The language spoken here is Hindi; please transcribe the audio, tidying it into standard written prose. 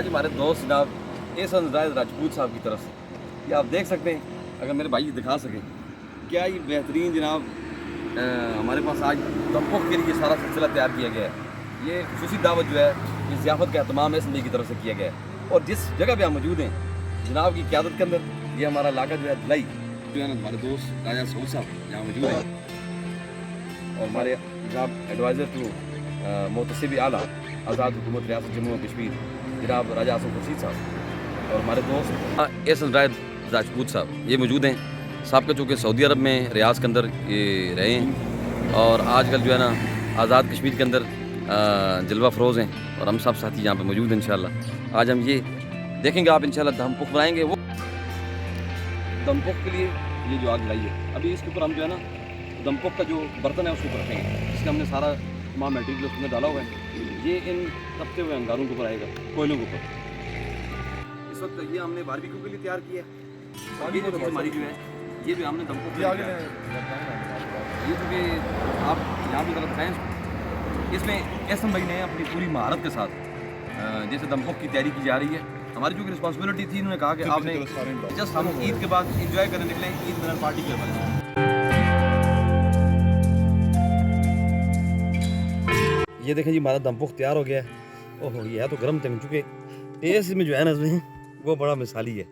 आज हमारे दोस्त जनाब एहसन राज राजपूत साहब की तरफ से, ये आप देख सकते हैं, अगर मेरे भाई दिखा सकें क्या ये बेहतरीन जनाब हमारे पास आज दमपुख के लिए सारा सिलसिला तैयार किया गया है। ये खुसूसी दावत जो है इस ज़ियाफ़त का अहतमाम एहसन भाई की तरफ से किया गया है। और जिस जगह पे हम मौजूद हैं जनाब की क़यादत के अंदर, ये हमारा इलाका जो है धलाई जो है ना, हमारे दोस्त राजा सऊद साहब यहाँ मौजूद हैं और हमारे जनाब एडवाइज़र टू मोहतसिब आला आज़ाद हुकूमत रियासत जम्मू और कश्मीर जनाब राजा आसम खुर्शीद साहब और हमारे दोस्त एहसन राज राजपूत साहब ये मौजूद हैं। साहब का चूँकि सऊदी अरब में रियाज के अंदर ये रहे हैं और आजकल जो है ना आज़ाद कश्मीर के अंदर जलवा फरोज़ हैं और हम सब साथी यहाँ पे मौजूद हैं। इंशाल्लाह आज हम ये देखेंगे, आप इंशाल्लाह दमपुख बनाएंगे। वो दमपुख के लिए ये जो आग जलाई है, अभी इसके ऊपर हम जो है ना दमपुख का जो बर्तन है उसके ऊपर रखेंगे। इसका हमने सारा तमाम मटीरियल उसमें डाला हुआ है। ये इन तपते हुए अंगारों के ऊपर आएगा, कोयलों के ऊपर। इस वक्त ये हमने बारबेक्यू के लिए तैयार किया है। ये जो चीज़ हमारी जो है ये भी हमने दमपुख के लिए ये चूँकि आप यहाँ भी गलत खाएँ, इसमें एहसन भाई ने अपनी पूरी महारत के साथ जैसे दमपुख की तैयारी की जा रही है। हमारी जो रिस्पॉन्सिबिलिटी थी, उन्होंने कहा कि आपने जस्ट हम ईद के बाद इंजॉय करने निकले, ईद मिलन पार्टी के बाद। ये देखें जी हमारा दमपुख तैयार हो गया है। ओहो ये है तो गर्म तंग, चुके टेस्ट में जो है ना इसमें वो बड़ा मिसाली है।